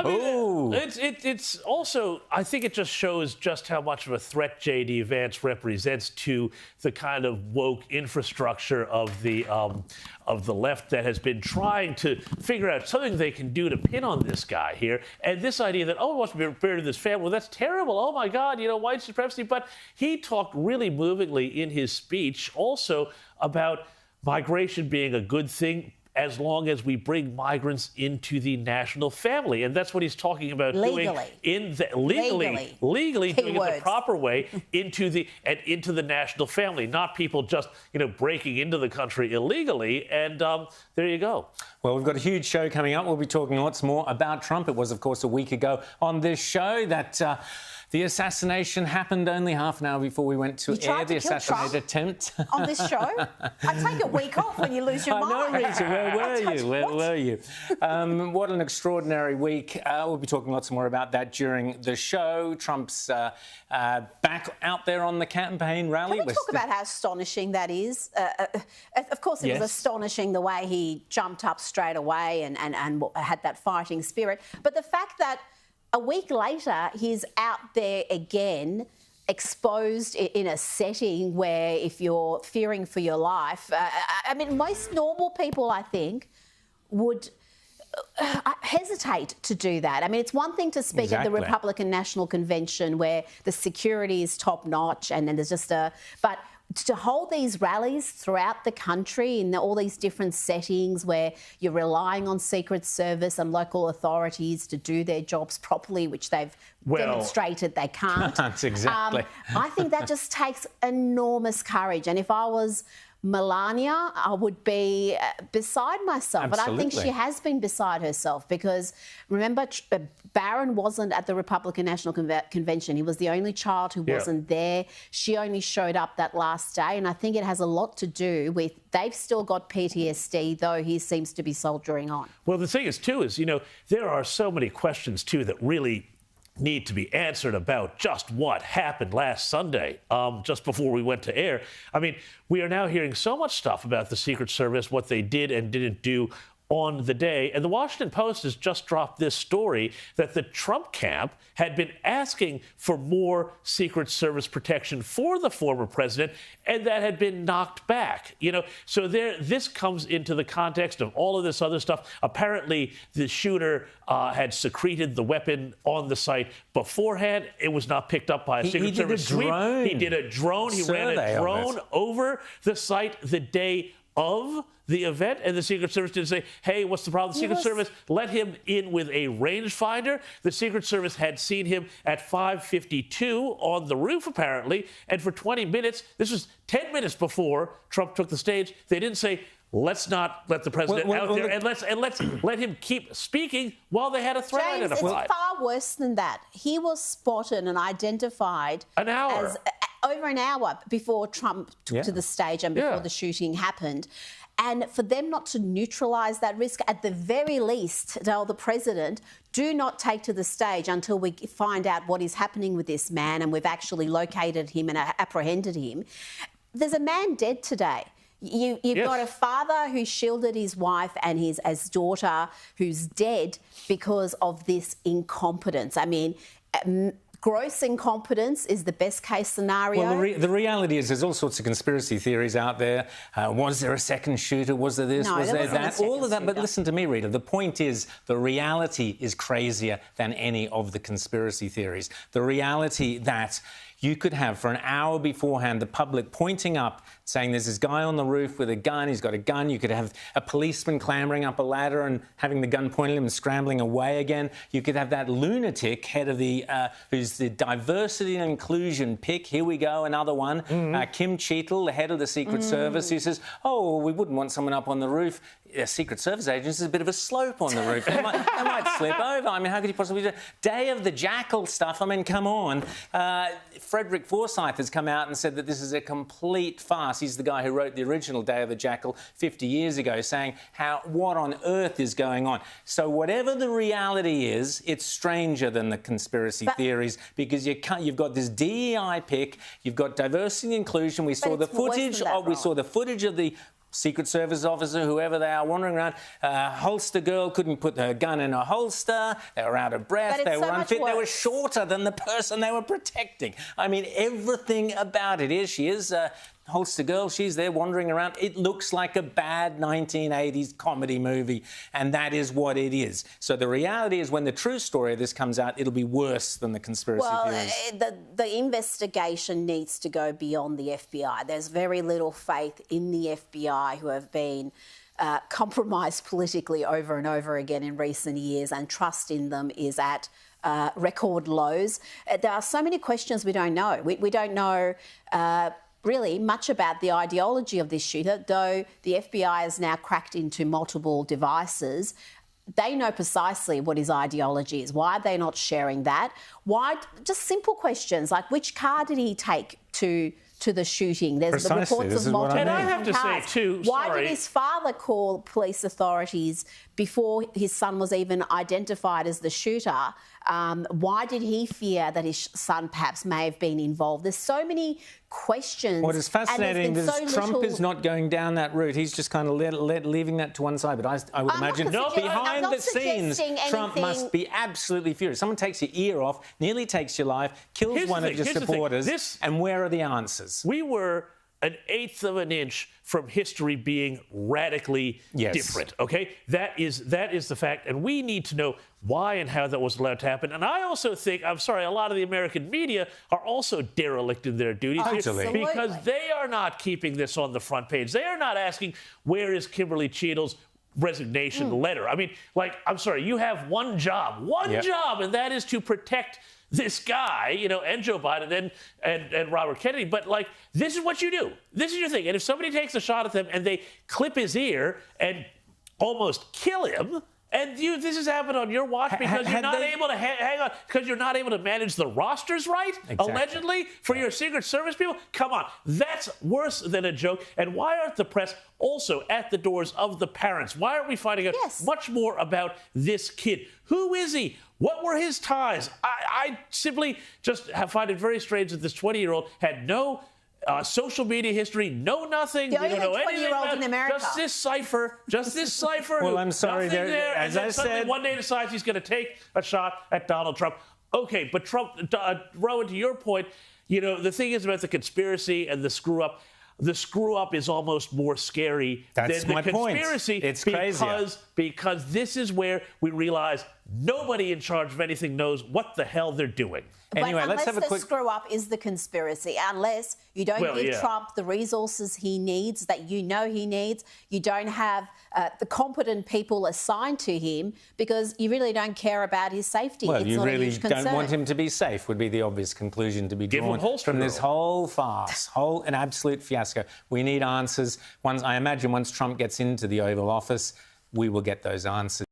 I mean, it's also, I think it just shows just how much of a threat J.D. Vance represents to the kind of woke infrastructure of the left that has been trying to figure out something they can do to pin on this guy here. And this idea that, oh, he wants to be buried in this family, well, that's terrible. Oh, my God, white supremacy. But he talked really movingly in his speech also about migration being a good thing as long as we bring migrants into the national family. And that's what he's talking about doing legally doing it the proper way into the national family, not people just, breaking into the country illegally. And there you go. Well, we've got a huge show coming up. We'll be talking lots more about Trump. It was, of course, a week ago on this show that the assassination happened only half an hour before we went to air the assassination attempt. On this show? I take a week off when you lose your mind. I know, Rita. Where were you? What an extraordinary week. We'll be talking lots more about that during the show. Trump's back out there on the campaign rally. Can we talk about how astonishing that is? Of course, it was astonishing the way he jumped up straight away and had that fighting spirit. But the fact that a week later, he's out there again, exposed in a setting where if you're fearing for your life, most normal people, I think, would hesitate to do that. I mean, it's one thing to speak at the Republican National Convention where the security is top notch and then there's just but to hold these rallies throughout the country in all these different settings where you're relying on Secret Service and local authorities to do their jobs properly, which they've demonstrated they can't. Exactly. I think that just takes enormous courage. And if I was Melania, I would be beside myself. Absolutely. And I think she has been beside herself because, remember, Barron wasn't at the Republican National Convention. He was the only child who wasn't there. She only showed up that last day. And I think it has a lot to do with they've still got PTSD, though he seems to be soldiering on. Well, the thing is, too, is, there are so many questions, too, that really need to be answered about just what happened last Sunday, just before we went to air. I mean, we are now hearing so much stuff about the Secret Service, what they did and didn't do on the day. And the Washington Post has just dropped this story that the Trump camp had been asking for more Secret Service protection for the former president, and that had been knocked back. So this comes into the context of all of this other stuff. Apparently, the shooter had secreted the weapon on the site beforehand. It was not picked up by a Secret Service sweep. He did a drone. He ran a drone over the site the day of the event, and the Secret Service didn't say, hey, what's the problem? The Secret Service let him in with a rangefinder. The Secret Service had seen him at 5:52 on the roof, apparently, and for 20 minutes, this was 10 minutes before Trump took the stage, they didn't say, let's not let the president out there, and let's let him keep speaking while they had a threat identified. It's far worse than that. He was spotted and identified as over an hour before Trump took to the stage and before the shooting happened. And for them not to neutralise that risk, at the very least, tell the president, do not take to the stage until we find out what is happening with this man and we've actually located him and apprehended him. There's a man dead today. You've got a father who shielded his wife and his daughter who's dead because of this incompetence. I mean, gross incompetence is the best case scenario. Well, the reality is there's all sorts of conspiracy theories out there. Was there a second shooter? Was there this? Was there that? All of that. But listen to me, Rita. The point is the reality is crazier than any of the conspiracy theories. The reality that you could have, for an hour beforehand, the public pointing up, saying there's this guy on the roof with a gun, he's got a gun. You could have a policeman clambering up a ladder and having the gun pointed at him and scrambling away again. You could have that lunatic head of the, who's the diversity and inclusion pick. Here we go, another one. Kim Cheetle, the head of the Secret Service, who says, oh, we wouldn't want someone up on the roof. Secret Service agents is a bit of a slope on the roof. They might slip over. I mean, how could you possibly do Day of the Jackal stuff? I mean, come on. Frederick Forsyth has come out and said that this is a complete farce. He's the guy who wrote the original Day of the Jackal 50 years ago, saying what on earth is going on. So whatever the reality is, it's stranger than the conspiracy theories because you've got this DEI pick, you've got diversity and inclusion. We saw the footage of the Secret Service officer, whoever they are, wandering around. Holster girl couldn't put her gun in a holster. They were out of breath. They were unfit. They were shorter than the person they were protecting. I mean, everything about it. Here she is, holster girl. She's there wandering around. It looks like a bad 1980s comedy movie, and that is what it is. So the reality is, when the true story of this comes out, it'll be worse than the conspiracy theories. Well, the investigation needs to go beyond the FBI. There's very little faith in the FBI, who have been compromised politically over and over again in recent years, and trust in them is at record lows. There are so many questions we don't know. We don't know really much about the ideology of this shooter, though the FBI has now cracked into multiple devices. They know precisely what his ideology is. Why are they not sharing that? Why? Just simple questions like, which car did he take to the shooting? There's the reports of multiple cars. And I have to say, too, why did his father call police authorities before his son was even identified as the shooter? Why did he fear that his son perhaps may have been involved? There's so many questions. What is fascinating is Trump is not going down that route. He's just kind of leaving that to one side. But I would imagine behind the scenes, Trump must be absolutely furious. Someone takes your ear off, nearly takes your life, kills one of your supporters, and where are the answers? We were an eighth of an inch from history being radically different, okay? That is the fact, and we need to know why and how that was allowed to happen. And I also think, I'm sorry, a lot of the American media are also derelict in their duties because they are not keeping this on the front page. They are not asking, where is Kimberly Cheadle's resignation letter? I mean, like, I'm sorry, you have one job, and that is to protect this guy, you know, and Joe Biden and Robert Kennedy. But, like, this is what you do. This is your thing. And if somebody takes a shot at them and they clip his ear and almost kill him, and this has happened on your watch because you're not able to hang on, because you're not able to manage the rosters right, allegedly, for your Secret Service people. Come on, that's worse than a joke. And why aren't the press also at the doors of the parents? Why aren't we finding out much more about this kid? Who is he? What were his ties? I simply just find it very strange that this 20-year-old had no social media history, no nothing. The only 20-year-old in America. Just this cipher. Well, I'm sorry. As I said, one day decides he's going to take a shot at Donald Trump. Okay, but Trump, Rowan, to your point, you know, the thing is about the conspiracy and the screw-up. The screw-up is almost more scary than the conspiracy. It's crazy. Because this is where we realize nobody in charge of anything knows what the hell they're doing. Anyway, let's have a quick... Unless the screw-up is the conspiracy, unless you don't give Trump the resources he needs, that you know he needs, you don't have the competent people assigned to him because you really don't care about his safety. Well, it's you not really a huge concern. don't want him to be safe, would be the obvious conclusion to be drawn from this whole farce, an absolute fiasco. We need answers. I imagine once Trump gets into the Oval Office, we will get those answers.